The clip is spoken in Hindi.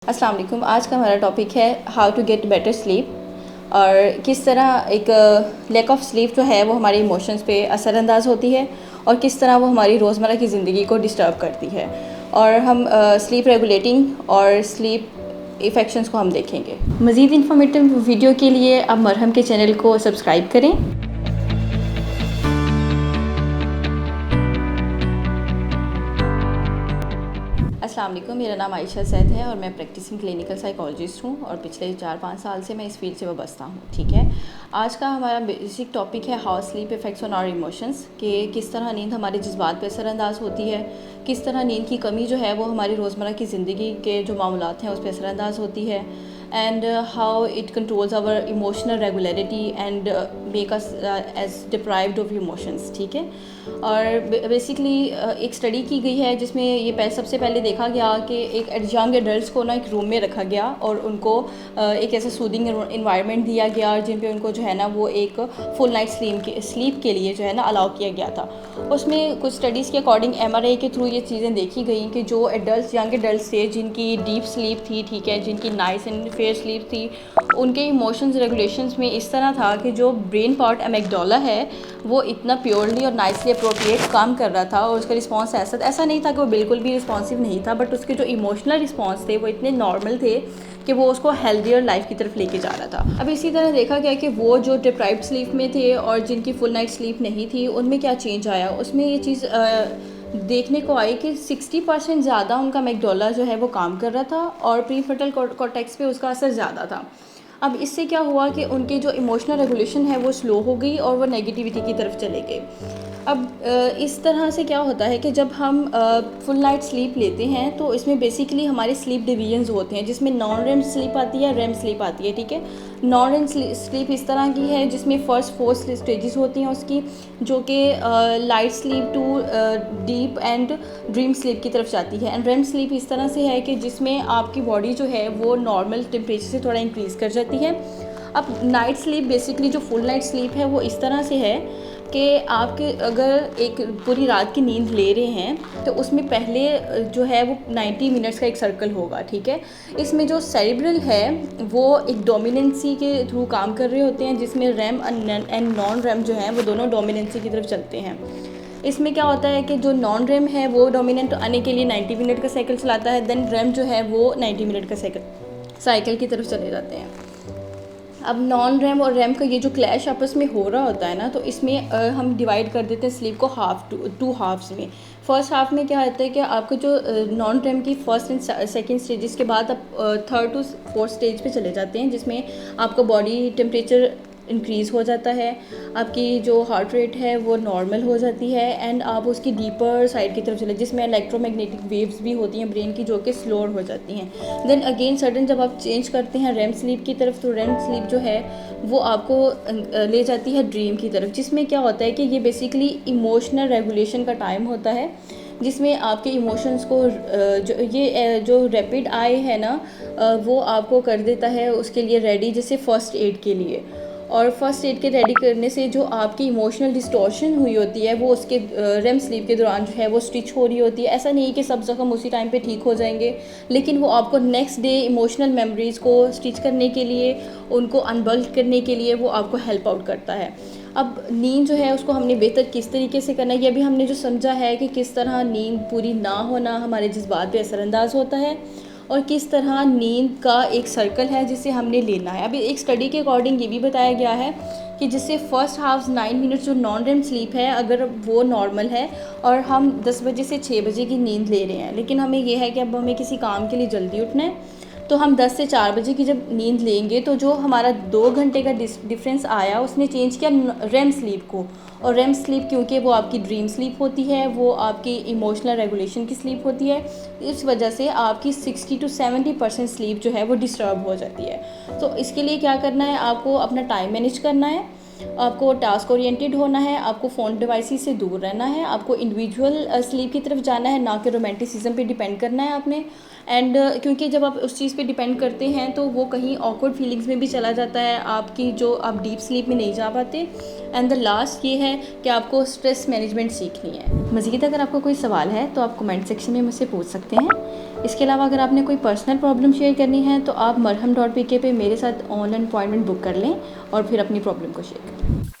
अस्सलाम वालेकुम। आज का हमारा टॉपिक है how to get better sleep और किस तरह एक लैक ऑफ स्लीप जो है वो हमारे इमोशंस पे असरअंदाज होती है और किस तरह वो हमारी रोज़मर्रा की ज़िंदगी को डिस्टर्ब करती है। और हम स्लीप रेगुलेटिंग और स्लीप इफ़ेक्शंस को हम देखेंगे। मज़ीद इन्फॉर्मेटिव वीडियो के लिए आप मरहम के चैनल को सब्सक्राइब करें। अस्सलाम वालेकुम, मेरा नाम आयशा सैद है और मैं प्रैक्टिसिंग क्लिनिकल साइकोलॉजिस्ट हूँ और पिछले 4-5 साल से मैं इस फील्ड से वाबस्ता हूँ। ठीक है, आज का हमारा बेसिक टॉपिक है how sleep effects on our emotions, कि किस तरह नींद हमारे जज्बात पर असरअंदाज होती है, किस तरह नींद की कमी जो है वो हमारी रोज़मर्रा की ज़िंदगी के जो मामलात हैं उस पर असरअंदाज होती है, and how it controls our emotional regularity and make us as deprived of emotions. ठीक है, और बेसिकली एक स्टडी की गई है जिसमें ये सबसे पहले देखा गया कि एक यंग एडल्ट्स को ना एक रूम में रखा गया और उनको एक ऐसा सूदिंग इन्वायरमेंट दिया गया जिन पे उनको जो है ना वो एक फुल नाइट स्लीप के लिए जो है ना अलाउ किया गया था। उसमें कुछ स्टडीज़ के अकॉर्डिंग MRI के थ्रू ये चीज़ें देखी गई कि जो यंग एडल्ट्स थे जिनकी डीप स्लीप थी, ठीक है, जिनकी नाइस एंड फेयर स्लीप थी, उनके इमोशंस रेगुलेशंस में इस तरह था कि जो ब्रेन पार्ट एमिगडाला है वो इतना प्योरली और नाइसली अप्रोप्रिएट काम कर रहा था और उसका रिस्पॉन्स ऐसा नहीं था कि वो बिल्कुल भी रिस्पॉन्सिव नहीं था, बट उसके जो इमोशनल रिस्पॉन्स थे वो इतने नॉर्मल थे कि वो उसको हेल्दियर लाइफ की तरफ लेके जा रहा था। अब इसी तरह देखा गया कि वो जो डिप्राइव्ड स्लीप में थे और जिनकी फुल नाइट स्लीप नहीं थी उनमें क्या चेंज आया। उसमें ये चीज़ देखने को आई कि 60% ज़्यादा उनका मैगडोला जो है वो काम कर रहा था और प्रीफ्रंटल कॉर्टेक्स पे उसका असर ज़्यादा था। अब इससे क्या हुआ कि उनके जो इमोशनल रेगुलेशन है वो स्लो हो गई और वो नेगेटिविटी की तरफ चले गए। अब इस तरह से क्या होता है कि जब हम फुल नाइट स्लीप लेते हैं तो इसमें बेसिकली हमारे स्लीप डिवीजन्स होते हैं जिसमें नॉन रेम स्लीप आती है, रेम स्लीप आती है। ठीक है, नॉन रेम स्लीप इस तरह की है जिसमें फर्स्ट 4 स्टेजेस होती हैं उसकी, जो कि light sleep to deep and dream sleep की तरफ जाती है। एंड रेम स्लीप इस तरह से है कि जिसमें आपकी बॉडी जो है वो नॉर्मल टेम्परेचर से थोड़ा इंक्रीज़ कर जाती है। अब नाइट स्लीप बेसिकली जो फुल नाइट स्लीप है वो इस तरह से है कि आपके अगर एक पूरी रात की नींद ले रहे हैं तो उसमें पहले जो है वो 90 मिनट्स का एक सर्कल होगा। ठीक है, इसमें जो सेरिब्रल है वो एक डोमिनेंसी के थ्रू काम कर रहे होते हैं जिसमें रैम एंड नॉन रैम जो हैं वो दोनों डोमिनेंसी की तरफ चलते हैं। इसमें क्या होता है कि जो नॉन रैम है वो डोमिनेंट आने के लिए 90 मिनट का साइकिल चलाता है, देन रैम जो है वो 90 मिनट का साइकिल की तरफ चले जाते हैं। अब नॉन रैम और रैम का ये जो क्लैश आपस में हो रहा होता है ना, तो इसमें हम डिवाइड कर देते हैं स्लीप को टू हाफ्स में। फर्स्ट हाफ में क्या होता है कि आपको जो नॉन रैम की फर्स्ट एंड सेकंड स्टेजेस के बाद आप थर्ड टू फोर्थ स्टेज पे चले जाते हैं जिसमें आपका बॉडी टेम्परेचर इंक्रीज़ हो जाता है, आपकी जो हार्ट रेट है वो नॉर्मल हो जाती है एंड आप उसकी डीपर साइड की तरफ चले जिसमें इलेक्ट्रोमैग्नेटिक वेव्स भी होती हैं ब्रेन की जो कि स्लोअर हो जाती हैं। देन अगेन सडन जब आप चेंज करते हैं रेम स्लीप की तरफ तो रेम स्लीप जो है वो आपको ले जाती है ड्रीम की तरफ, जिसमें क्या होता है कि ये बेसिकली इमोशनल रेगुलेशन का टाइम होता है जिसमें आपके इमोशंस को जो रैपिड आई है ना वो आपको कर देता है उसके लिए रेडी, जैसे फ़र्स्ट एड के लिए। और फर्स्ट एड के रेडी करने से जो आपकी इमोशनल डिस्टॉर्शन हुई होती है वो उसके रेम स्लीप के दौरान जो है वो स्टिच हो रही होती है। ऐसा नहीं कि सब ज़ख्म उसी टाइम पे ठीक हो जाएंगे, लेकिन वो आपको नेक्स्ट डे इमोशनल मेमोरीज़ को स्टिच करने के लिए, उनको अनबल्क करने के लिए वो आपको हेल्प आउट करता है। अब नींद जो है उसको हमने बेहतर किस तरीके से करना है, ये भी हमने जो समझा है कि किस तरह नींद पूरी ना होना हमारे जज्बात पे असरअंदाज होता है और किस तरह नींद का एक सर्कल है जिसे हमने लेना है। अभी एक स्टडी के अकॉर्डिंग ये भी बताया गया है कि जिससे फर्स्ट हाफ 9 मिनट्स जो नॉन रेम स्लीप है अगर वो नॉर्मल है और हम 10 बजे से 6 बजे की नींद ले रहे हैं, लेकिन हमें यह है कि अब हमें किसी काम के लिए जल्दी उठना है, तो हम 10 से 4 बजे की जब नींद लेंगे तो जो हमारा 2 घंटे का डिफरेंस आया उसने चेंज किया रेम स्लीप को। और रेम स्लीप क्योंकि वो आपकी ड्रीम स्लीप होती है, वो आपकी इमोशनल रेगुलेशन की स्लीप होती है, इस वजह से आपकी 60 to 70% स्लीप जो है वो डिस्टर्ब हो जाती है। तो इसके लिए क्या करना है, आपको अपना टाइम मैनेज करना है, आपको टास्क ओरिएंटेड होना है, आपको फ़ोन डिवाइसेस से दूर रहना है, आपको इंडिविजुअल स्लीप की तरफ जाना है, ना कि रोमांटिसिज्म पे डिपेंड करना है आपने। एंड क्योंकि जब आप उस चीज़ पे डिपेंड करते हैं तो वो कहीं ऑकवर्ड फीलिंग्स में भी चला जाता है आपकी, जो आप डीप स्लीप में नहीं जा पाते। एंड द लास्ट ये है कि आपको स्ट्रेस मैनेजमेंट सीखनी है। मज़ीद अगर आपको कोई सवाल है तो आप कमेंट सेक्शन में मुझसे पूछ सकते हैं। इसके अलावा अगर आपने कोई पर्सनल प्रॉब्लम शेयर करनी है तो आप marham.pk पे मेरे साथ ऑनलाइन अपॉइंटमेंट बुक कर लें और फिर अपनी प्रॉब्लम को शेयर करें।